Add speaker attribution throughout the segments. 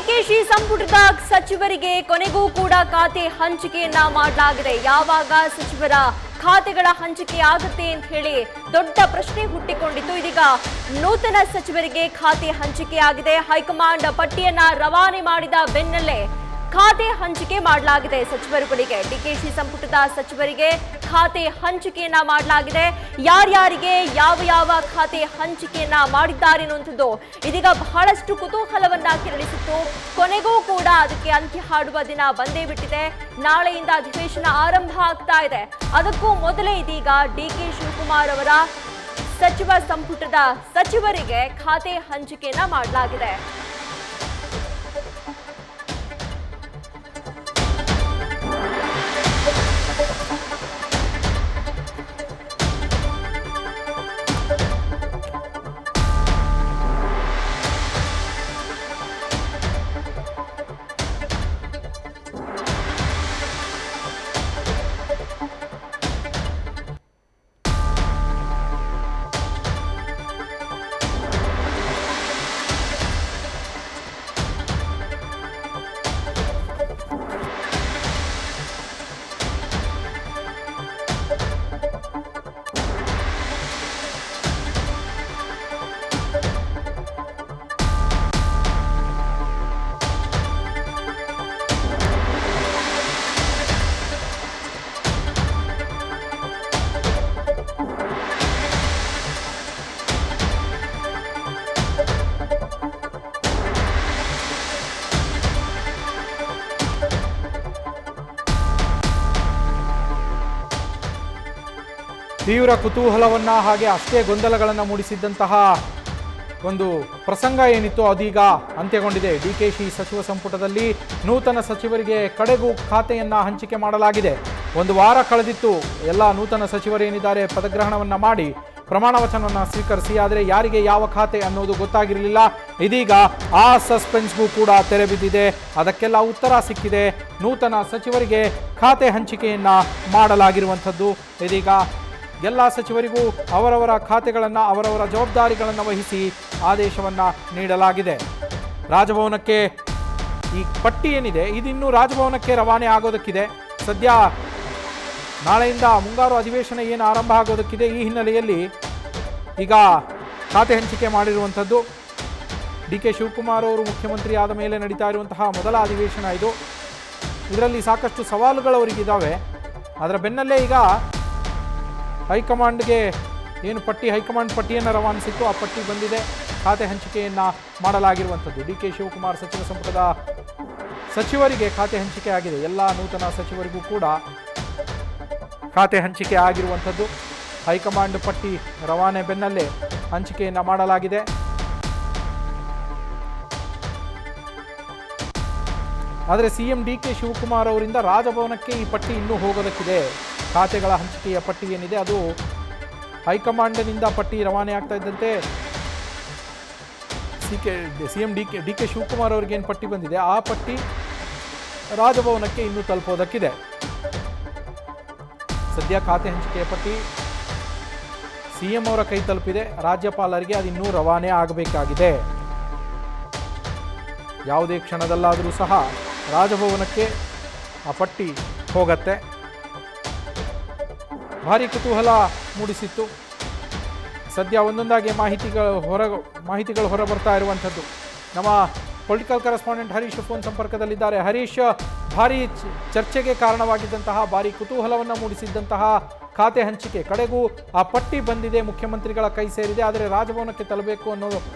Speaker 1: ಡಿಕೆಶಿ ಸಂಪುಟದ ಸಚಿವರಿಗೆ ಕೊನೆಗೂ ಕೂಡ ಖಾತೆ ಹಂಚಿಕೆಯನ್ನ ಮಾಡಲಾಗಿದೆ. ಯಾವಾಗ ಸಚಿವರ ಖಾತೆಗಳ ಹಂಚಿಕೆ ಆಗುತ್ತೆ ಅಂತ ಹೇಳಿ ದೊಡ್ಡ ಪ್ರಶ್ನೆ ಹುಟ್ಟಿಕೊಂಡಿತ್ತು. ಇದೀಗ ನೂತನ ಸಚಿವರಿಗೆ ಖಾತೆ ಹಂಚಿಕೆ ಆಗಿದೆ. ಹೈಕಮಾಂಡ್ ಪಟ್ಟಿಯನ್ನ ರವಾನೆ ಮಾಡಿದ ಬೆನ್ನಲ್ಲೇ ಖಾತೆ ಹಂಚಿಕೆ ಮಾಡಲಾಗಿದೆ. ಸಚಿವರುಗಳಿಗೆ ಡಿಕೆಶಿ ಸಂಪುಟದ ಸಚಿವರಿಗೆ ಖಾತೆ ಹಂಚಿಕೆಯನ್ನ ಮಾಡಲಾಗಿದೆ. ಯಾರ್ಯಾರಿಗೆ ಯಾವ ಖಾತೆ ಹಂಚಿಕೆಯನ್ನ ಮಾಡಿದ್ದಾರೆ ಅನ್ನುವಂಥದ್ದು ಇದೀಗ ಬಹಳಷ್ಟು ಕುತೂಹಲವನ್ನ ಕೆರಳಿಸಿತ್ತು. ಕೊನೆಗೂ ಕೂಡ ಅದಕ್ಕೆ ಅಂತ್ಯ ಹಾಡುವ ದಿನ ಬಂದೇ ಬಿಟ್ಟಿದೆ. ನಾಳೆಯಿಂದ ಅಧಿವೇಶನ ಆರಂಭ ಆಗ್ತಾ ಇದೆ. ಅದಕ್ಕೂ ಮೊದಲೇ ಇದೀಗ ಡಿಕೆ ಶಿವಕುಮಾರ್ ಅವರ ಸಚಿವ ಸಂಪುಟದ ಸಚಿವರಿಗೆ ಖಾತೆ ಹಂಚಿಕೆಯನ್ನ ಮಾಡಲಾಗಿದೆ.
Speaker 2: ತೀವ್ರ ಕುತೂಹಲವನ್ನ ಹಾಗೆ ಅಷ್ಟೇ ಗೊಂದಲಗಳನ್ನು ಮೂಡಿಸಿದ್ದಂತಹ ಒಂದು ಪ್ರಸಂಗ ಏನಿತ್ತು ಅದೀಗ ಅಂತ್ಯಗೊಂಡಿದೆ. ಡಿಕೆಶಿ ಸಚಿವ ಸಂಪುಟದಲ್ಲಿ ನೂತನ ಸಚಿವರಿಗೆ ಕಡೆಗೂ ಖಾತೆಯನ್ನ ಹಂಚಿಕೆ ಮಾಡಲಾಗಿದೆ. ಒಂದು ವಾರ ಕಳೆದಿತ್ತು. ಎಲ್ಲ ನೂತನ ಸಚಿವರೇನಿದ್ದಾರೆ ಪದಗ್ರಹಣವನ್ನ ಮಾಡಿ ಪ್ರಮಾಣ ವಚನವನ್ನು ಸ್ವೀಕರಿಸಿ, ಆದರೆ ಯಾರಿಗೆ ಯಾವ ಖಾತೆ ಅನ್ನೋದು ಗೊತ್ತಾಗಿರಲಿಲ್ಲ. ಇದೀಗ ಆ ಸಸ್ಪೆನ್ಸ್ಗೂ ಕೂಡ ತೆರೆ ಬಿದ್ದಿದೆ. ಅದಕ್ಕೆಲ್ಲ ಉತ್ತರ ಸಿಕ್ಕಿದೆ. ನೂತನ ಸಚಿವರಿಗೆ ಖಾತೆ ಹಂಚಿಕೆಯನ್ನ ಮಾಡಲಾಗಿರುವಂಥದ್ದು. ಇದೀಗ ಎಲ್ಲ ಸಚಿವರಿಗೂ ಅವರವರ ಖಾತೆಗಳನ್ನು ಅವರವರ ಜವಾಬ್ದಾರಿಗಳನ್ನು ವಹಿಸಿ ಆದೇಶವನ್ನು ನೀಡಲಾಗಿದೆ. ರಾಜಭವನಕ್ಕೆ ಈ ಪಟ್ಟಿ ಏನಿದೆ ಇದಿನ್ನೂ ರಾಜಭವನಕ್ಕೆ ರವಾನೆ ಆಗೋದಕ್ಕಿದೆ. ಸದ್ಯ ನಾಳೆಯಿಂದ ಮುಂಗಾರು ಅಧಿವೇಶನ ಏನು ಆರಂಭ ಆಗೋದಕ್ಕಿದೆ. ಈ ಹಿನ್ನೆಲೆಯಲ್ಲಿ ಈಗ ಖಾತೆ ಹಂಚಿಕೆ ಮಾಡಿರುವಂಥದ್ದು. ಡಿಕೆ ಶಿವಕುಮಾರ್ ಅವರು ಮುಖ್ಯಮಂತ್ರಿ ಆದ ಮೇಲೆ ನಡೀತಾ ಇರುವಂತಹ ಮೊದಲ ಅಧಿವೇಶನ ಇದು. ಇದರಲ್ಲಿ ಸಾಕಷ್ಟು ಸವಾಲುಗಳು ಅವರಿಗಿದ್ದಾವೆ. ಅದರ ಬೆನ್ನಲ್ಲೇ ಈಗ ಹೈಕಮಾಂಡ್ಗೆ ಏನು ಹೈಕಮಾಂಡ್ ಪಟ್ಟಿಯನ್ನು ರವಾನಿಸಿತ್ತು, ಆ ಪಟ್ಟಿ ಬಂದಿದೆ. ಖಾತೆ ಹಂಚಿಕೆಯನ್ನು ಮಾಡಲಾಗಿರುವಂಥದ್ದು. ಡಿಕೆ ಶಿವಕುಮಾರ್ ಸಚಿವ ಸಂಪುಟದ ಸಚಿವರಿಗೆ ಖಾತೆ ಹಂಚಿಕೆ ಆಗಿದೆ. ಎಲ್ಲ ನೂತನ ಸಚಿವರಿಗೂ ಕೂಡ ಖಾತೆ ಹಂಚಿಕೆ ಆಗಿರುವಂಥದ್ದು. ಹೈಕಮಾಂಡ್ ಪಟ್ಟಿ ರವಾನೆ ಬೆನ್ನಲ್ಲೇ ಹಂಚಿಕೆಯನ್ನು ಮಾಡಲಾಗಿದೆ. ಆದರೆ ಸಿಎಂ ಡಿಕೆ ಶಿವಕುಮಾರ್ ಅವರಿಂದ ರಾಜಭವನಕ್ಕೆ ಈ ಪಟ್ಟಿ ಇನ್ನೂ ಹೋಗೋದಕ್ಕಿದೆ. ಖಾತೆಗಳ ಹಂಚಿಕೆಯ ಪಟ್ಟಿ ಏನಿದೆ ಅದು ಹೈಕಮಾಂಡ್ನಿಂದ ಪಟ್ಟಿ ರವಾನೆ ಆಗ್ತಾ ಇದ್ದಂತೆ ಸಿಎಂ ಡಿಕೆ ಶಿವಕುಮಾರ್ ಅವರಿಗೆ ಏನು ಪಟ್ಟಿ ಬಂದಿದೆ ಆ ಪಟ್ಟಿ ರಾಜಭವನಕ್ಕೆ ಇನ್ನೂ ತಲುಪೋದಕ್ಕಿದೆ. ಸದ್ಯ ಖಾತೆ ಹಂಚಿಕೆಯ ಪಟ್ಟಿ ಸಿಎಂ ಅವರ ಕೈ ತಲುಪಿದೆ. ರಾಜ್ಯಪಾಲರಿಗೆ ಅದು ಇನ್ನೂ ರವಾನೆ ಆಗಬೇಕಾಗಿದೆ. ಯಾವುದೇ ಕ್ಷಣದಲ್ಲಾದರೂ ಸಹ ರಾಜಭವನಕ್ಕೆ ಆ ಪಟ್ಟಿ ಹೋಗತ್ತೆ. ಭಾರಿ ಕುತೂಹಲ ಮೂಡಿಸಿತ್ತು. ಸದ್ಯ ಒಂದೊಂದಾಗಿ ಮಾಹಿತಿಗಳು ಹೊರ ಬರ್ತಾ ಇರುವಂಥದ್ದು. ನಮ್ಮ ಪೊಲಿಟಿಕಲ್ ಕರೆಸ್ಪಾಂಡೆಂಟ್ ಹರೀಶ್ ಫೋನ್ ಸಂಪರ್ಕದಲ್ಲಿದ್ದಾರೆ. ಹರೀಶ್, ಭಾರಿ ಚರ್ಚೆಗೆ ಕಾರಣವಾಗಿದ್ದಂತಹ, ಭಾರಿ ಕುತೂಹಲವನ್ನು ಮೂಡಿಸಿದ್ದಂತಹ ಖಾತೆ ಹಂಚಿಕೆ ಕಡೆಗೂ ಆ ಪಟ್ಟಿ ಬಂದಿದೆ, ಮುಖ್ಯಮಂತ್ರಿಗಳ ಕೈ ಸೇರಿದೆ. ಆದರೆ ರಾಜಭವನಕ್ಕೆ ತಲುಪಬೇಕು ಅನ್ನೋ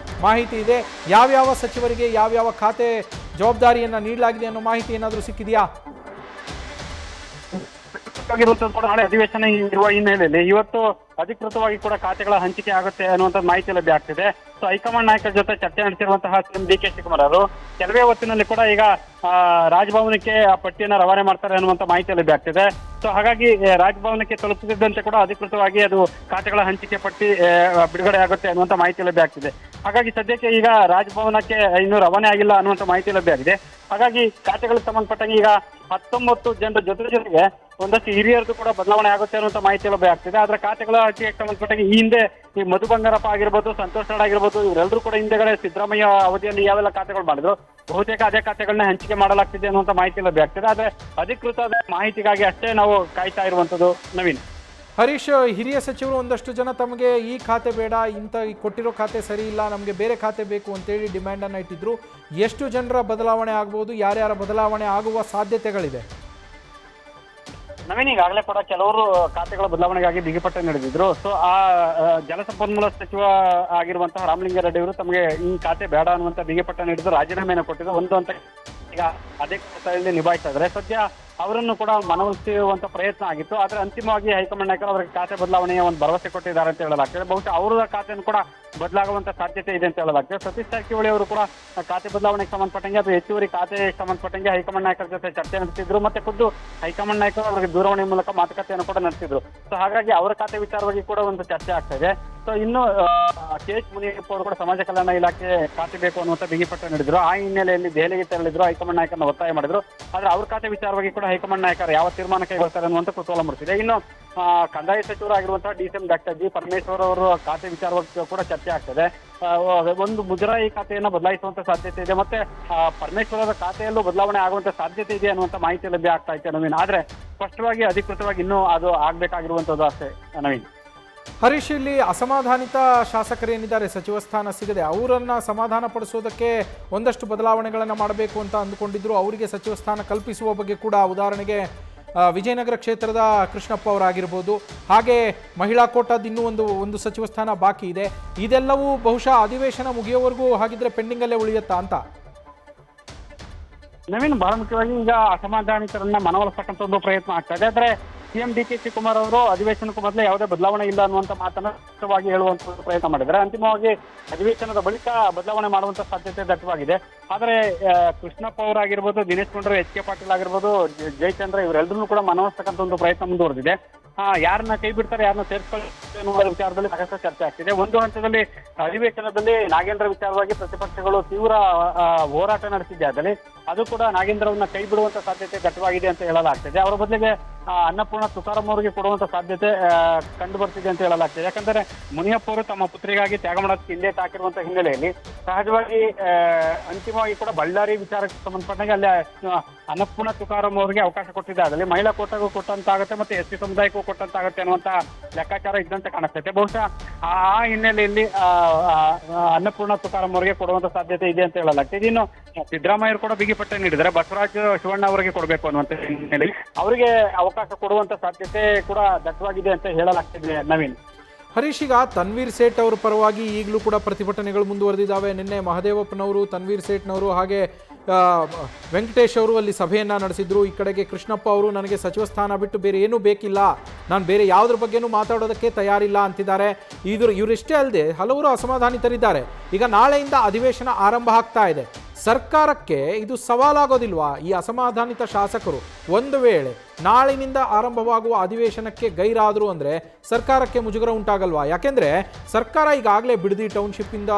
Speaker 2: ಮಾಹಿತಿ ಇದೆ. ಯಾವ್ಯಾವ ಸಚಿವರಿಗೆ ಯಾವ್ಯಾವ ಖಾತೆ ಜವಾಬ್ದಾರಿಯನ್ನು ನೀಡಲಾಗಿದೆ ಅನ್ನೋ ಮಾಹಿತಿ ಏನಾದರೂ ಸಿಕ್ಕಿದೆಯಾ?
Speaker 3: ಕೂಡ ನಾಳೆ ಅಧಿವೇಶನ ಇರುವ ಹಿನ್ನೆಲೆಯಲ್ಲಿ ಇವತ್ತು ಅಧಿಕೃತವಾಗಿ ಕೂಡ ಖಾತೆಗಳ ಹಂಚಿಕೆ ಆಗುತ್ತೆ ಅನ್ನುವಂಥ ಮಾಹಿತಿ ಲಭ್ಯ ಆಗ್ತಿದೆ. ಸೊ ಹೈಕಮಾಂಡ್ ನಾಯಕರ ಜೊತೆ ಚರ್ಚೆ ನಡೆಸಿರುವಂತಹ ಸಿಎಂ ಡಿಕೆ ಶಿವಕುಮಾರ್ ಅವರು ಕೆಲವೇ ಹೊತ್ತಿನಲ್ಲಿ ಕೂಡ ಈಗ ರಾಜಭವನಕ್ಕೆ ಆ ಪಟ್ಟಿಯನ್ನು ರವಾನೆ ಮಾಡ್ತಾರೆ ಅನ್ನುವಂಥ ಮಾಹಿತಿ ಲಭ್ಯ ಆಗ್ತಿದೆ. ಸೊ ಹಾಗಾಗಿ ರಾಜಭವನಕ್ಕೆ ತಲುಪುತ್ತಿದ್ದಂತೆ ಕೂಡ ಅಧಿಕೃತವಾಗಿ ಅದು ಖಾತೆಗಳ ಹಂಚಿಕೆ ಪಟ್ಟಿ ಬಿಡುಗಡೆ ಆಗುತ್ತೆ ಅನ್ನುವಂಥ ಮಾಹಿತಿ ಲಭ್ಯ ಆಗ್ತಿದೆ. ಹಾಗಾಗಿ ಸದ್ಯಕ್ಕೆ ಈಗ ರಾಜಭವನಕ್ಕೆ ಇನ್ನೂ ರವಾನೆ ಆಗಿಲ್ಲ ಅನ್ನುವಂಥ ಮಾಹಿತಿ ಲಭ್ಯ ಆಗಿದೆ. ಹಾಗಾಗಿ ಖಾತೆಗಳಿಗೆ ಸಂಬಂಧಪಟ್ಟಂಗೆ ಈಗ 19 ಜನರ ಜೊತೆಗೆ ಒಂದಷ್ಟು ಹಿರಿಯರದ್ದು ಕೂಡ ಬದಲಾವಣೆ ಆಗುತ್ತೆ ಅನ್ನುವಂಥ ಮಾಹಿತಿ ಲಭ್ಯ ಆಗ್ತಿದೆ. ಆದ್ರೆ ಖಾತೆಗಳ ಹಂಚಿಕೆಗೆ ಸಂಬಂಧಪಟ್ಟಂಗೆ ಈ ಹಿಂದೆ ಈ ಮಧು ಬಂಗಾರಪ್ಪ ಆಗಿರ್ಬೋದು, ಸಂತೋಷ್ ರಾಡ್ ಆಗಿರ್ಬೋದು, ಇವರೆಲ್ಲರೂ ಕೂಡ ಹಿಂದೆಗಡೆ ಸಿದ್ದರಾಮಯ್ಯ ಅವಧಿಯಲ್ಲಿ ಯಾವೆಲ್ಲ ಖಾತೆಗಳು ಮಾಡಿದ್ರು ಬಹುತೇಕ ಅದೇ ಖಾತೆಗಳನ್ನ ಹಂಚಿಕೆ ಮಾಡಲಾಗ್ತಿದೆ ಅನ್ನುವಂತ ಮಾಹಿತಿ ಲಭ್ಯ ಆಗ್ತಿದೆ. ಆದ್ರೆ ಅಧಿಕೃತ ಮಾಹಿತಿಗಾಗಿ ಅಷ್ಟೇ ನಾವು ಕಾಯ್ತಾ ಇರುವಂತದ್ದು. ನವೀನ್.
Speaker 2: ಹರೀಶ್, ಹಿರಿಯ ಸಚಿವರು ಒಂದಷ್ಟು ಜನ ತಮಗೆ ಈ ಖಾತೆ ಬೇಡ, ಇಂಥ ಕೊಟ್ಟಿರೋ ಖಾತೆ ಸರಿ ಇಲ್ಲ, ನಮಗೆ ಬೇರೆ ಖಾತೆ ಬೇಕು ಅಂತೇಳಿ ಡಿಮ್ಯಾಂಡನ್ನು ಇಟ್ಟಿದ್ರು. ಎಷ್ಟು ಜನರ ಬದಲಾವಣೆ ಆಗ್ಬೋದು, ಯಾರ್ಯಾರ ಬದಲಾವಣೆ ಆಗುವ ಸಾಧ್ಯತೆಗಳಿದೆ?
Speaker 3: ನವೀನ್, ಈಗಾಗಲೇ ಕೂಡ ಕೆಲವರು ಖಾತೆಗಳ ಬದಲಾವಣೆಗಾಗಿ ಬಿಗಿಪಟ್ಟು ನಡೆದಿದ್ರು. ಸೊ ಆ ಜಲಸಂಪನ್ಮೂಲ ಸಚಿವ ಆಗಿರುವಂತಹ ರಾಮಲಿಂಗಾರೆಡ್ಡಿ ಅವರು ತಮಗೆ ಈ ಖಾತೆ ಬೇಡ ಅನ್ನುವಂತ ಬಿಗಿಪಟ್ಟು ನೀಡಿದ್ರು, ರಾಜೀನಾಮೆಯನ್ನು ಕೊಟ್ಟಿದ್ರು. ಒಂದು ಅಂತ ಈಗ ಅದೇ ಖಾತೆಯಲ್ಲಿ ನಿಭಾಯಿಸ್ತಾ ಇದ್ದಾರೆ. ಸದ್ಯ ಅವರನ್ನು ಕೂಡ ಮನವೊಲಿಸುವಂತ ಪ್ರಯತ್ನ ಆಗಿತ್ತು. ಆದ್ರೆ ಅಂತಿಮವಾಗಿ ಹೈಕಮಾಂಡ್ ನಾಯಕರು ಅವರಿಗೆ ಖಾತೆ ಬದಲಾವಣೆಯ ಒಂದು ಭರವಸೆ ಕೊಟ್ಟಿದ್ದಾರೆ ಅಂತ ಹೇಳಲಾಗ್ತದೆ. ಬಹುಶಃ ಅವರ ಖಾತೆಯನ್ನು ಕೂಡ ಬದಲಾಗುವಂತ ಸಾಧ್ಯತೆ ಇದೆ ಅಂತ ಹೇಳಲಾಗ್ತದೆ. ಸತೀಶ್ ಜಾರಕಿಹೊಳಿ ಅವರು ಕೂಡ ಖಾತೆ ಬದಲಾವಣೆಗೆ ಸಂಬಂಧಪಟ್ಟಂಗೆ ಅಥವಾ ಹೆಚ್ಚುವರಿ ಖಾತೆಗೆ ಸಂಬಂಧಪಟ್ಟಂಗೆ ಹೈಕಮಾಂಡ್ ನಾಯಕರ ಜೊತೆ ಚರ್ಚೆ ನಡೆಸಿದ್ರು. ಮತ್ತೆ ಖುದ್ದು ಹೈಕಮಾಂಡ್ ನಾಯಕರು ಅವರಿಗೆ ದೂರವಾಣಿ ಮೂಲಕ ಮಾತುಕತೆಯನ್ನು ಕೂಡ ನಡೆಸಿದ್ರು. ಸೊ ಹಾಗಾಗಿ ಅವರ ಖಾತೆ ವಿಚಾರವಾಗಿ ಕೂಡ ಒಂದು ಚರ್ಚೆ ಆಗ್ತಾ ಇದೆ. ಸೊ ಇನ್ನು KH ಮುನಿಯಪ್ಪ ಅವರು ಕೂಡ ಸಮಾಜ ಕಲ್ಯಾಣ ಇಲಾಖೆ ಖಾತೆ ಬೇಕು ಅನ್ನುವಂತ ಬಿಗಿಪಟ್ಟು ನೀಡಿದ್ರು. ಆ ಹಿನ್ನೆಲೆಯಲ್ಲಿ ದೆಹಲಿಗೆ ತೆರಳಿದ್ರು, ಹೈಕಮಾಂಡ್ ನಾಯಕರನ್ನ ಒತ್ತಾಯ ಮಾಡಿದ್ರು. ಆದ್ರೆ ಅವ್ರ ಖಾತೆ ವಿಚಾರವಾಗಿ ಕೂಡ ಹೈಕಮಾಂಡ್ ನಾಯಕರು ಯಾವ ತೀರ್ಮಾನ ಕೈಗೊಳ್ತಾರೆ ಅನ್ನುವಂತ ಕುತೂಹಲ ಮೂಡಿಸಿದೆ. ಇನ್ನು ಕಂದಾಯ ಸಚಿವರಾಗಿರುವಂತಹ DCM ಡಾಕ್ಟರ್ G ಪರಮೇಶ್ವರ್ ಅವರು ಖಾತೆ ವಿಚಾರವಾಗಿ ಕೂಡ ಚರ್ಚೆ ಆಗ್ತದೆ. ಒಂದು ಮುಜರಾಯಿ ಖಾತೆಯನ್ನು ಬದಲಾಯಿಸುವಂತ ಸಾಧ್ಯತೆ ಇದೆ, ಮತ್ತೆ ಪರಮೇಶ್ವರರ ಖಾತೆಯಲ್ಲೂ ಬದಲಾವಣೆ ಆಗುವಂತ ಸಾಧ್ಯತೆ ಇದೆ ಅನ್ನುವಂತ ಮಾಹಿತಿ ಲಭ್ಯ ಆಗ್ತಾ ಇದೆ ನವೀನ್. ಆದ್ರೆ ಸ್ಪಷ್ಟವಾಗಿ ಅಧಿಕೃತವಾಗಿ ಇನ್ನೂ ಅದು ಆಗ್ಬೇಕಾಗಿರುವಂತದ್ದು ಅಷ್ಟೇ ನವೀನ್.
Speaker 2: ಹರೀಶ್, ಇಲ್ಲಿ ಅಸಮಾಧಾನಿತ ಶಾಸಕರೇನಿದ್ದಾರೆ ಸಚಿವ ಸ್ಥಾನ ಸಿಗದೆ, ಅವರನ್ನ ಸಮಾಧಾನ ಪಡಿಸೋದಕ್ಕೆ ಒಂದಷ್ಟು ಬದಲಾವಣೆಗಳನ್ನು ಮಾಡಬೇಕು ಅಂತ ಅಂದುಕೊಂಡಿದ್ರು. ಅವರಿಗೆ ಸಚಿವ ಸ್ಥಾನ ಕಲ್ಪಿಸುವ ಬಗ್ಗೆ ಕೂಡ, ಉದಾಹರಣೆಗೆ ವಿಜಯನಗರ ಕ್ಷೇತ್ರದ ಕೃಷ್ಣಪ್ಪ ಅವರಾಗಿರ್ಬೋದು, ಹಾಗೆ ಮಹಿಳಾ ಕೋಟಾದ ಇನ್ನೂ ಒಂದು ಸಚಿವ ಸ್ಥಾನ ಬಾಕಿ ಇದೆ. ಇದೆಲ್ಲವೂ ಬಹುಶಃ ಅಧಿವೇಶನ ಮುಗಿಯೋವರೆಗೂ ಹಾಗಿದ್ರೆ ಪೆಂಡಿಂಗಲ್ಲೇ ಉಳಿಯುತ್ತಾ ಅಂತ?
Speaker 3: ನವೀನ್, ಬಹಳ ಮುಖ್ಯವಾಗಿ ಈಗ ಅಸಮಾಧಾನಿತರನ್ನ ಮನವೊಲಿಸತಕ್ಕಂಥ ಒಂದು ಪ್ರಯತ್ನ ಆಗ್ತಾ ಇದೆ. ಆದ್ರೆ CM DK ಶಿವಕುಮಾರ್ ಅವರು ಅಧಿವೇಶನಕ್ಕೂ ಮೊದಲೇ ಯಾವುದೇ ಬದಲಾವಣೆ ಇಲ್ಲ ಅನ್ನುವಂತ ಮಾತನ್ನ ಸ್ಪಷ್ಟವಾಗಿ ಹೇಳುವಂತ ಪ್ರಯತ್ನ ಮಾಡಿದ್ದಾರೆ. ಅಂತಿಮವಾಗಿ ಅಧಿವೇಶನದ ಬಳಿಕ ಬದಲಾವಣೆ ಮಾಡುವಂತ ಸಾಧ್ಯತೆ ದಟ್ಟವಾಗಿದೆ. ಆದರೆ ಕೃಷ್ಣಪ್ಪ ಅವರಾಗಿರ್ಬೋದು, ದಿನೇಶ್ ಗುಂಡೂರಾವ್, HK ಪಾಟೀಲ್ ಆಗಿರ್ಬೋದು, ಜಯಚಂದ್ರ ಇವರೆಲ್ಲರೂ ಕೂಡ ಮನವೊಲಿಸತಕ್ಕಂಥ ಒಂದು ಪ್ರಯತ್ನ ಮುಂದುವರೆದಿದೆ. ಯಾರನ್ನ ಕೈ ಬಿಡ್ತಾರೆ, ಯಾರನ್ನ ಸೇರಿಸ್ಕೊಳ್ಳುತ್ತೆ ಅನ್ನುವ ವಿಚಾರದಲ್ಲಿ ಸಾಕಷ್ಟು ಚರ್ಚೆ ಆಗ್ತಿದೆ. ಒಂದು ಹಂತದಲ್ಲಿ ಅಧಿವೇಶನದಲ್ಲಿ ನಾಗೇಂದ್ರ ವಿಚಾರವಾಗಿ ಪ್ರತಿಪಕ್ಷಗಳು ತೀವ್ರ ಹೋರಾಟ ನಡೆಸಿದ್ದೆ. ಆದರೆ ಅದು ಕೂಡ ನಾಗೇಂದ್ರವನ್ನ ಕೈ ಬಿಡುವಂತ ಸಾಧ್ಯತೆ ದಟ್ಟವಾಗಿದೆ ಅಂತ ಹೇಳಲಾಗ್ತಿದೆ. ಅವರ ಬದಲಿಗೆ ಅನ್ನಪೂರ್ಣ ತುಕಾರಾಂ ಅವರಿಗೆ ಕೊಡುವಂತ ಸಾಧ್ಯತೆ ಕಂಡು ಬರ್ತಿದೆ ಅಂತ ಹೇಳಲಾಗ್ತದೆ. ಯಾಕಂದ್ರೆ ಮುನಿಯಪ್ಪ ಅವರು ತಮ್ಮ ಪುತ್ರಿಗಾಗಿ ತ್ಯಾಗ ಮಾಡೋದಕ್ಕೆ ಹಿಂದೆ ತಾಕಿರುವಂತ ಹಿನ್ನೆಲೆಯಲ್ಲಿ ಸಹಜವಾಗಿ ಅಂತಿಮವಾಗಿ ಕೂಡ ಬಳ್ಳಾರಿ ವಿಚಾರಕ್ಕೆ ಸಂಬಂಧಪಟ್ಟಂಗೆ ಅಲ್ಲಿ ಅನ್ನಪೂರ್ಣ ತುಕಾರಾಂ ಅವರಿಗೆ ಅವಕಾಶ ಕೊಟ್ಟಿದೆ. ಅದರಲ್ಲಿ ಮಹಿಳಾ ಕೋಟಾಗೂ ಕೊಟ್ಟಂತಾಗುತ್ತೆ, ಮತ್ತೆ SC ಸಮುದಾಯಕ್ಕೂ ಕೊಟ್ಟಂತಾಗುತ್ತೆ ಅನ್ನುವಂತ ಲೆಕ್ಕಾಚಾರ ಇದ್ದಂತೆ ಕಾಣಿಸ್ತೈತೆ. ಬಹುಶಃ ಆ ಹಿನ್ನೆಲೆಯಲ್ಲಿ ಅನ್ನಪೂರ್ಣ ತುಕಾರಾಂ ಅವರಿಗೆ ಕೊಡುವಂತ ಸಾಧ್ಯತೆ ಇದೆ ಅಂತ ಹೇಳಲಾಗ್ತದೆ. ಇನ್ನು ಸಿದ್ದರಾಮಯ್ಯರು ಕೂಡ ಬಿಗಿಪಟ್ಟು ನೀಡಿದ್ದಾರೆ, ಬಸವರಾಜ ಶಿವಣ್ಣ ಅವರಿಗೆ ಕೊಡಬೇಕು ಅನ್ನುವಂತ ಹಿನ್ನೆಲೆಯಲ್ಲಿ ಅವರಿಗೆ ಅವಕಾಶ ಕೊಡುವಂತ ಸಾಧ್ಯತೆ ಕೂಡ ದಟ್ಟವಾಗಿದೆ ಅಂತ ಹೇಳಲಾಗ್ತಿದೆ ನವೀನ್.
Speaker 2: ಹರೀಶ್, ಈಗ ತನ್ವೀರ್ ಸೇಠ್ ಅವರ ಪರವಾಗಿ ಈಗಲೂ ಕೂಡ ಪ್ರತಿಭಟನೆಗಳು ಮುಂದುವರೆದಿದ್ದಾವೆ. ನಿನ್ನೆ ಮಹದೇವಪ್ಪನವರು, ತನ್ವೀರ್ ಸೇಠ್ನವರು, ಹಾಗೆ ವೆಂಕಟೇಶ್ ಅವರು ಅಲ್ಲಿ ಸಭೆಯನ್ನು ನಡೆಸಿದ್ರು. ಈ ಕಡೆಗೆ ಕೃಷ್ಣಪ್ಪ ಅವರು ನನಗೆ ಸಚಿವ ಸ್ಥಾನ ಬಿಟ್ಟು ಬೇರೆ ಏನೂ ಬೇಕಿಲ್ಲ, ನಾನು ಬೇರೆ ಯಾವುದ್ರ ಬಗ್ಗೆನೂ ಮಾತಾಡೋದಕ್ಕೆ ತಯಾರಿಲ್ಲ ಅಂತಿದ್ದಾರೆ. ಇವರಿಷ್ಟೇ ಅಲ್ಲದೆ ಹಲವರು ಅಸಮಾಧಾನಿತರಿದ್ದಾರೆ. ಈಗ ನಾಳೆಯಿಂದ ಅಧಿವೇಶನ ಆರಂಭ ಆಗ್ತಾ ಇದೆ. ಸರ್ಕಾರಕ್ಕೆ ಇದು ಸವಾಲಾಗೋದಿಲ್ವಾ? ಈ ಅಸಮಾಧಾನಿತ ಶಾಸಕರು ಒಂದು ವೇಳೆ ನಾಳಿನಿಂದ ಆರಂಭವಾಗುವ ಅಧಿವೇಶನಕ್ಕೆ ಗೈರಾದರು ಅಂದರೆ ಸರ್ಕಾರಕ್ಕೆ ಮುಜುಗರ ಉಂಟಾಗಲ್ವಾ? ಯಾಕೆಂದರೆ ಸರ್ಕಾರ ಈಗಾಗಲೇ ಬಿಡದಿ ಟೌನ್ಶಿಪ್ಪಿಂದ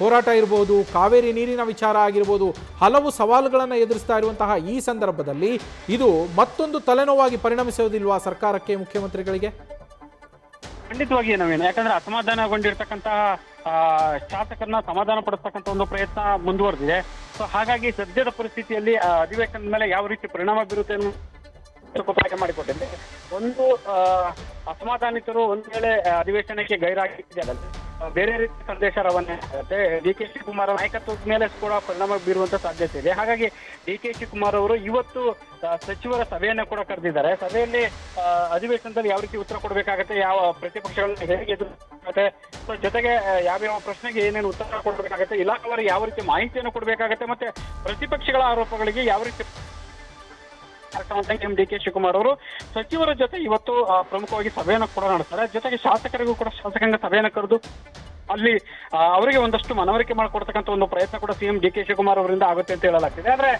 Speaker 2: ಹೋರಾಟ ಇರ್ಬೋದು, ಕಾವೇರಿ ನೀರಿನ ವಿಚಾರ ಆಗಿರ್ಬೋದು, ಹಲವು ಸವಾಲುಗಳನ್ನು ಎದುರಿಸ್ತಾ ಇರುವಂತಹ ಈ ಸಂದರ್ಭದಲ್ಲಿ ಇದು ಮತ್ತೊಂದು ತಲೆನೋವಾಗಿ ಪರಿಣಮಿಸುವುದಿಲ್ವಾ ಸರ್ಕಾರಕ್ಕೆ, ಮುಖ್ಯಮಂತ್ರಿಗಳಿಗೆ?
Speaker 3: ಖಂಡಿತವಾಗಿ ನವೀನ್, ಯಾಕಂದ್ರೆ ಅಸಮಾಧಾನಗೊಂಡಿರ್ತಕ್ಕಂತಹ ಶಾಸಕರನ್ನ ಸಮಾಧಾನ ಪಡಿಸ್ತಕ್ಕಂಥ ಒಂದು ಪ್ರಯತ್ನ ಮುಂದುವರೆದಿದೆ. ಸೊ ಹಾಗಾಗಿ ಸದ್ಯದ ಪರಿಸ್ಥಿತಿಯಲ್ಲಿ ಅಧಿವೇಶನದ ಮೇಲೆ ಯಾವ ರೀತಿ ಪರಿಣಾಮ ಬೀರುತ್ತೆ ಅನ್ನೋ ಮಾಡಿಕೊಟ್ಟಿದೆ. ಒಂದು ಅಸಮಾಧಾನಿತರು ಒಂದು ವೇಳೆ ಅಧಿವೇಶನಕ್ಕೆ ಗೈರಾಗಿದ್ದಾರೆ, ಬೇರೆ ರೀತಿಯ ಸಂದೇಶ ರವಾನೆ ಆಗುತ್ತೆ. DK ಶಿವಕುಮಾರ್ ನಾಯಕತ್ವದ ಮೇಲೆ ಕೂಡ ಪರಿಣಾಮ ಬೀರುವಂತ ಸಾಧ್ಯತೆ ಇದೆ. ಹಾಗಾಗಿ DK ಶಿವಕುಮಾರ್ ಅವರು ಇವತ್ತು ಸಚಿವರ ಸಭೆಯನ್ನ ಕೂಡ ಕರೆದಿದ್ದಾರೆ. ಸಭೆಯಲ್ಲಿ ಅಧಿವೇಶನದಲ್ಲಿ ಯಾವ ರೀತಿ ಉತ್ತರ ಕೊಡಬೇಕಾಗತ್ತೆ, ಯಾವ ಪ್ರತಿಪಕ್ಷಗಳನ್ನ ಹೇಗೆ ಎದುರಿಸಬೇಕಾಗತ್ತೆ, ಜೊತೆಗೆ ಯಾವ್ಯಾವ ಪ್ರಶ್ನೆಗೆ ಏನೇನು ಉತ್ತರ ಕೊಡಬೇಕಾಗತ್ತೆ, ಇಲಾಖೆವಾರು ಯಾವ ರೀತಿ ಮಾಹಿತಿಯನ್ನು ಕೊಡಬೇಕಾಗತ್ತೆ, ಮತ್ತೆ ಪ್ರತಿಪಕ್ಷಗಳ ಆರೋಪಗಳಿಗೆ ಯಾವ ರೀತಿ DK ಶಿವಕುಮಾರ್ ಅವರು ಸಚಿವರ ಜೊತೆ ಇವತ್ತು ಪ್ರಮುಖವಾಗಿ ಸಭೆಯನ್ನು ಕೂಡ ನಡೆಸ್ತಾರೆ. ಜೊತೆಗೆ ಶಾಸಕರಿಗೂ ಕೂಡ ಶಾಸಕಾಂಗ ಸಭೆಯನ್ನು ಕರೆದು ಅಲ್ಲಿ ಅವರಿಗೆ ಒಂದಷ್ಟು ಮನವರಿಕೆ ಮಾಡಿಕೊಡ್ತಕ್ಕಂಥ ಒಂದು ಪ್ರಯತ್ನ ಕೂಡ CM DK ಶಿವಕುಮಾರ್ ಅವರಿಂದ ಆಗುತ್ತೆ ಅಂತ ಹೇಳಲಾಗ್ತಿದೆ. ಆದ್ರೆ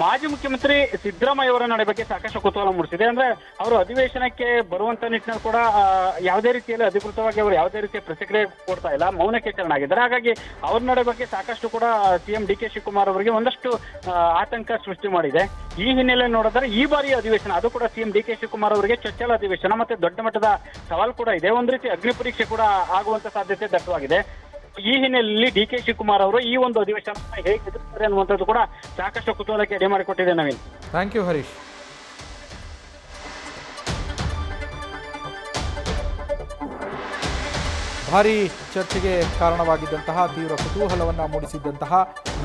Speaker 3: ಮಾಜಿ ಮುಖ್ಯಮಂತ್ರಿ ಸಿದ್ದರಾಮಯ್ಯ ಅವರ ನಡೆ ಬಗ್ಗೆ ಸಾಕಷ್ಟು ಕುತೂಹಲ ಮೂಡಿಸಿದೆ. ಅಂದ್ರೆ ಅವರು ಅಧಿವೇಶನಕ್ಕೆ ಬರುವಂತ ನಿಟ್ಟಿನಲ್ಲಿ ಕೂಡ ಯಾವುದೇ ರೀತಿಯಲ್ಲಿ ಅಧಿಕೃತವಾಗಿ ಅವರು ಯಾವುದೇ ರೀತಿಯ ಪ್ರತಿಕ್ರಿಯೆ ಕೊಡ್ತಾ ಇಲ್ಲ, ಮೌನಕ್ಕೆ ಶರಣಾಗಿದ್ದಾರೆ. ಹಾಗಾಗಿ ಅವ್ರ ನಡೆ ಬಗ್ಗೆ ಸಾಕಷ್ಟು ಕೂಡ CM DK ಶಿವಕುಮಾರ್ ಅವರಿಗೆ ಒಂದಷ್ಟು ಆತಂಕ ಸೃಷ್ಟಿ ಮಾಡಿದೆ. ಈ ಹಿನ್ನೆಲೆ ನೋಡಿದ್ರೆ ಈ ಬಾರಿಯ ಅಧಿವೇಶನ ಅದು ಕೂಡ CM DK ಶಿವಕುಮಾರ್ ಅವರಿಗೆ ಚೊಚ್ಚಲ ಅಧಿವೇಶನ, ಮತ್ತೆ ದೊಡ್ಡ ಮಟ್ಟದ ಸವಾಲು ಕೂಡ ಇದೆ. ಒಂದ್ ರೀತಿ ಅಗ್ನಿ ಪರೀಕ್ಷೆ ಕೂಡ ಆಗುವಂತ ಸಾಧ್ಯತೆ ದಟ್ಟವಾಗಿದೆ. ಈ ಹಿನ್ನೆಲೆಯಲ್ಲಿ ಡಿ ಕೆ ಶಿವಕುಮಾರ್ ಅವರು ಈ ಒಂದು ಅಧಿವೇಶನ ಹೇಗೆ ಎದುರಿಸ್ತಾರೆ ಅನ್ನುವಂಥದ್ದು ಕೂಡ ಸಾಕಷ್ಟು ಕುತೂಹಲಕ್ಕೆ ಎಡೆ ಮಾಡಿಕೊಟ್ಟಿದೆ ನವೀನ್.
Speaker 2: Thank you Harish. ಭಾರೀ ಚರ್ಚೆಗೆ ಕಾರಣವಾಗಿದ್ದಂತಹ, ತೀವ್ರ ಕುತೂಹಲವನ್ನು ಮೂಡಿಸಿದ್ದಂತಹ,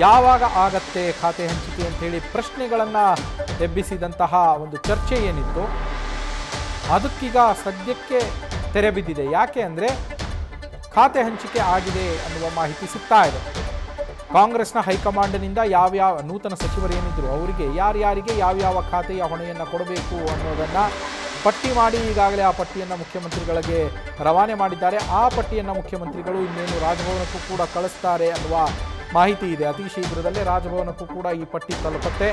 Speaker 2: ಯಾವಾಗ ಆಗತ್ತೆ ಖಾತೆ ಹಂಚಿಕೆ ಅಂತೇಳಿ ಪ್ರಶ್ನೆಗಳನ್ನು ಎಬ್ಬಿಸಿದಂತಹ ಒಂದು ಚರ್ಚೆ ಏನಿತ್ತು ಅದಕ್ಕೀಗ ಸದ್ಯಕ್ಕೆ ತೆರೆ ಬಿದ್ದಿದೆ. ಯಾಕೆ ಅಂದರೆ ಖಾತೆ ಹಂಚಿಕೆ ಆಗಿದೆ ಅನ್ನುವ ಮಾಹಿತಿ ಸಿಗ್ತಾ ಇದೆ. ಕಾಂಗ್ರೆಸ್ನ ಹೈಕಮಾಂಡ್ನಿಂದ ಯಾವ್ಯಾವ ನೂತನ ಸಚಿವರು ಏನಿದ್ರು ಅವರಿಗೆ ಯಾರ್ಯಾರಿಗೆ ಯಾವ್ಯಾವ ಖಾತೆಯ ಹೊಣೆಯನ್ನು ಕೊಡಬೇಕು ಅನ್ನೋದನ್ನು ಪಟ್ಟಿ ಮಾಡಿ ಈಗಾಗಲೇ ಆ ಪಟ್ಟಿಯನ್ನು ಮುಖ್ಯಮಂತ್ರಿಗಳಿಗೆ ರವಾನೆ ಮಾಡಿದ್ದಾರೆ. ಆ ಪಟ್ಟಿಯನ್ನು ಮುಖ್ಯಮಂತ್ರಿಗಳು ಇನ್ನೇನು ರಾಜಭವನಕ್ಕೂ ಕೂಡ ಕಳಿಸ್ತಾರೆ ಅನ್ನುವ ಮಾಹಿತಿ ಇದೆ. ಅತಿ ಶೀಘ್ರದಲ್ಲೇ ರಾಜಭವನಕ್ಕೂ ಕೂಡ ಈ ಪಟ್ಟಿ ತಲುಪುತ್ತೆ.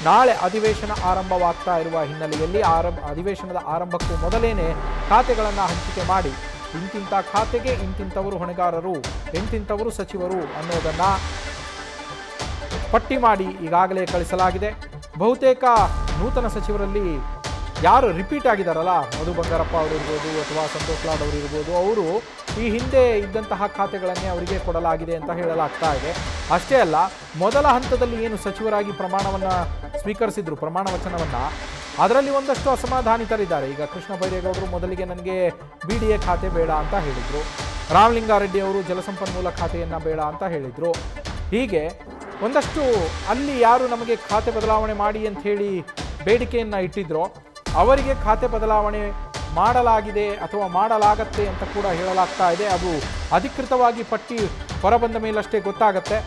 Speaker 2: ನಾಳೆ ಅಧಿವೇಶನ ಆರಂಭವಾಗ್ತಾ ಇರುವ ಹಿನ್ನೆಲೆಯಲ್ಲಿ ಅಧಿವೇಶನದ ಆರಂಭಕ್ಕೂ ಮೊದಲೇನೆ ಖಾತೆಗಳನ್ನು ಹಂಚಿಕೆ ಮಾಡಿ ಇಂತಿಂಥ ಖಾತೆಗೆ ಇಂತಿಂಥವರು ಹೊಣೆಗಾರರು, ಇಂತಿಂಥವರು ಸಚಿವರು ಅನ್ನೋದನ್ನು ಪಟ್ಟಿ ಮಾಡಿ ಈಗಾಗಲೇ ಕಳಿಸಲಾಗಿದೆ. ಬಹುತೇಕ ನೂತನ ಸಚಿವರಲ್ಲಿ ಯಾರು ರಿಪೀಟ್ ಆಗಿದ್ದಾರಲ್ಲ, ಮಧು ಬಂಗಾರಪ್ಪ ಅವರಿರ್ಬೋದು ಅಥವಾ ಸಂತೋಷ್ ಲಾಡ್ ಅವರಿರ್ಬೋದು, ಅವರು ಈ ಹಿಂದೆ ಇದ್ದಂತಹ ಖಾತೆಗಳನ್ನೇ ಅವರಿಗೆ ಕೊಡಲಾಗಿದೆ ಅಂತ ಹೇಳಲಾಗ್ತಾ ಇದೆ. ಅಷ್ಟೇ ಅಲ್ಲ, ಮೊದಲ ಹಂತದಲ್ಲಿ ಏನು ಸಚಿವರಾಗಿ ಪ್ರಮಾಣವನ್ನು ಸ್ವೀಕರಿಸಿದ್ರು, ಪ್ರಮಾಣ ವಚನವನ್ನು, ಅದರಲ್ಲಿ ಒಂದಷ್ಟು ಅಸಮಾಧಾನಿತರಿದ್ದಾರೆ. ಈಗ ಕೃಷ್ಣ ಬೈರೇಗೌಡರು ಮೊದಲಿಗೆ ನನಗೆ BDA ಖಾತೆ ಬೇಡ ಅಂತ ಹೇಳಿದರು. ರಾಮಲಿಂಗಾರೆಡ್ಡಿ ಅವರು ಜಲಸಂಪನ್ಮೂಲ ಖಾತೆಯನ್ನು ಬೇಡ ಅಂತ ಹೇಳಿದರು. ಹೀಗೆ ಒಂದಷ್ಟು ಅಲ್ಲಿ ಯಾರು ನಮಗೆ ಖಾತೆ ಬದಲಾವಣೆ ಮಾಡಿ ಅಂತ ಹೇಳಿ ಬೇಡಿಕೆಯನ್ನು ಇಟ್ಟಿದ್ರೋ ಅವರಿಗೆ ಖಾತೆ ಬದಲಾವಣೆ ಮಾಡಲಾಗಿದೆ ಅಥವಾ ಮಾಡಲಾಗತ್ತೆ ಅಂತ ಕೂಡ ಹೇಳಲಾಗ್ತಾ ಇದೆ. ಅದು ಅಧಿಕೃತವಾಗಿ ಪಟ್ಟಿ ಹೊರಬಂದ ಮೇಲಷ್ಟೇ ಗೊತ್ತಾಗತ್ತೆ.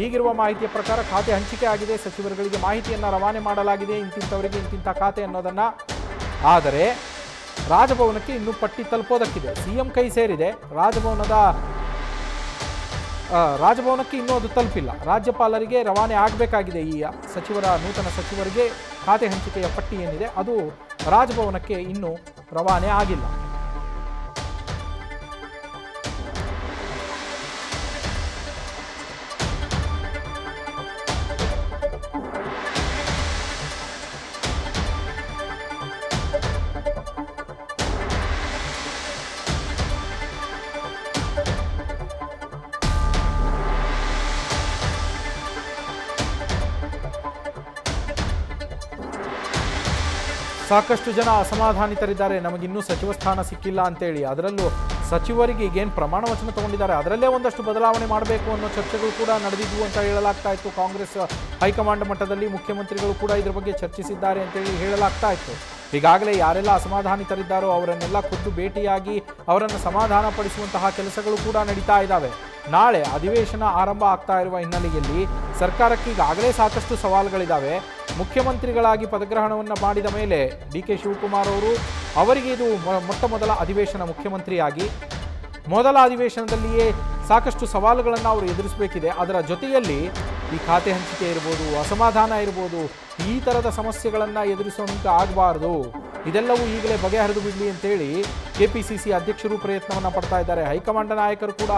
Speaker 2: ಈಗಿರುವ ಮಾಹಿತಿಯ ಪ್ರಕಾರ ಖಾತೆ ಹಂಚಿಕೆ ಆಗಿದೆ, ಸಚಿವರುಗಳಿಗೆ ಮಾಹಿತಿಯನ್ನು ರವಾನೆ ಮಾಡಲಾಗಿದೆ, ಇಂತಿಂಥವರಿಗೆ ಇಂತಿಂಥ ಖಾತೆ ಅನ್ನೋದನ್ನು. ಆದರೆ ರಾಜಭವನಕ್ಕೆ ಇನ್ನೂ ಪಟ್ಟಿ ತಲುಪೋದಕ್ಕಿದೆ. CM ಕೈ ಸೇರಿದೆ, ರಾಜಭವನಕ್ಕೆ ಇನ್ನೂ ಅದು ತಲುಪಿಲ್ಲ. ರಾಜ್ಯಪಾಲರಿಗೆ ರವಾನೆ ಆಗಬೇಕಾಗಿದೆ. ಈ ನೂತನ ಸಚಿವರಿಗೆ ಖಾತೆ ಹಂಚಿಕೆಯ ಪಟ್ಟಿ ಏನಿದೆ ಅದು ರಾಜಭವನಕ್ಕೆ ಇನ್ನೂ ರವಾನೆ ಆಗಿಲ್ಲ. ಸಾಕಷ್ಟು ಜನ ಅಸಮಾಧಾನಿತರಿದ್ದಾರೆ, ನಮಗಿನ್ನೂ ಸಚಿವ ಸ್ಥಾನ ಸಿಕ್ಕಿಲ್ಲ ಅಂತೇಳಿ. ಅದರಲ್ಲೂ ಸಚಿವರಿಗೆ ಈಗೇನು ಪ್ರಮಾಣ ವಚನ ತಗೊಂಡಿದ್ದಾರೆ ಅದರಲ್ಲೇ ಒಂದಷ್ಟು ಬದಲಾವಣೆ ಮಾಡಬೇಕು ಅನ್ನೋ ಚರ್ಚೆಗಳು ಕೂಡ ನಡೆದಿದ್ವು ಅಂತ ಹೇಳಲಾಗ್ತಾ ಇತ್ತು. ಕಾಂಗ್ರೆಸ್ ಹೈಕಮಾಂಡ್ ಮಟ್ಟದಲ್ಲಿ ಮುಖ್ಯಮಂತ್ರಿಗಳು ಕೂಡ ಇದ್ರ ಬಗ್ಗೆ ಚರ್ಚಿಸಿದ್ದಾರೆ ಅಂತೇಳಿ ಹೇಳಲಾಗ್ತಾ ಇತ್ತು. ಈಗಾಗಲೇ ಯಾರೆಲ್ಲ ಅಸಮಾಧಾನಿತರಿದ್ದಾರೋ ಅವರನ್ನೆಲ್ಲ ಖುದ್ದು ಭೇಟಿಯಾಗಿ ಅವರನ್ನು ಸಮಾಧಾನ ಪಡಿಸುವಂತಹ ಕೆಲಸಗಳು ಕೂಡ ನಡೀತಾ ಇದ್ದಾವೆ. ನಾಳೆ ಅಧಿವೇಶನ ಆರಂಭ ಆಗ್ತಾ ಇರುವ ಹಿನ್ನೆಲೆಯಲ್ಲಿ ಸರ್ಕಾರಕ್ಕೆ ಈಗಾಗಲೇ ಸಾಕಷ್ಟು ಸವಾಲುಗಳಿದ್ದಾವೆ. ಮುಖ್ಯಮಂತ್ರಿಗಳಾಗಿ ಪದಗ್ರಹಣವನ್ನು ಮಾಡಿದ ಮೇಲೆ DK ಶಿವಕುಮಾರ್ ಅವರಿಗೆ ಇದು ಮೊಟ್ಟ ಮೊದಲ ಅಧಿವೇಶನ. ಮುಖ್ಯಮಂತ್ರಿಯಾಗಿ ಮೊದಲ ಅಧಿವೇಶನದಲ್ಲಿಯೇ ಸಾಕಷ್ಟು ಸವಾಲುಗಳನ್ನು ಅವರು ಎದುರಿಸಬೇಕಿದೆ. ಅದರ ಜೊತೆಯಲ್ಲಿ ಈ ಖಾತೆ ಹಂಚಿಕೆ ಇರ್ಬೋದು, ಅಸಮಾಧಾನ ಇರ್ಬೋದು, ಈ ಥರದ ಸಮಸ್ಯೆಗಳನ್ನು ಎದುರಿಸುವಂತೆ ಆಗಬಾರ್ದು. ಇದೆಲ್ಲವೂ ಈಗಲೇ ಬಗೆಹರಿದು ಬಿಡಲಿ ಅಂತೇಳಿ KPCC ಅಧ್ಯಕ್ಷರು ಪ್ರಯತ್ನವನ್ನು ಪಡ್ತಾ ಇದ್ದಾರೆ. ಹೈಕಮಾಂಡ್ ನಾಯಕರು ಕೂಡ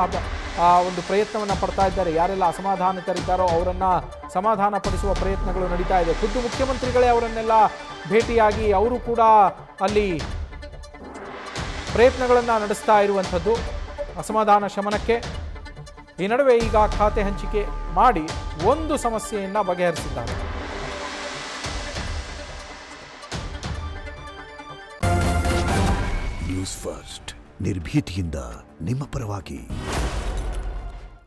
Speaker 2: ಒಂದು ಪ್ರಯತ್ನವನ್ನು ಪಡ್ತಾ ಇದ್ದಾರೆ. ಯಾರೆಲ್ಲ ಅಸಮಾಧಾನಿತರಿದ್ದಾರೋ ಅವರನ್ನು ಸಮಾಧಾನ ಪಡಿಸುವ ಪ್ರಯತ್ನಗಳು ನಡೀತಾ ಇದೆ. ಖುದ್ದು ಮುಖ್ಯಮಂತ್ರಿಗಳೇ ಅವರನ್ನೆಲ್ಲ ಭೇಟಿಯಾಗಿ ಅವರು ಕೂಡ ಅಲ್ಲಿ ಪ್ರಯತ್ನಗಳನ್ನು ನಡೆಸ್ತಾ ಇರುವಂಥದ್ದು ಅಸಮಾಧಾನ ಶಮನಕ್ಕೆ. ಈ ನಡುವೆ ಈಗ ಖಾತೆ ಹಂಚಿಕೆ ಮಾಡಿ ಒಂದು ಸಮಸ್ಯೆಯನ್ನು ಬಗೆಹರಿಸಿದ್ದಾರೆ.
Speaker 4: ನ್ಯೂಸ್ ಫಸ್ಟ್ ನಿರ್ಭೀತಿಯಿಂದ ನಿಮ್ಮ ಪರವಾಗಿ.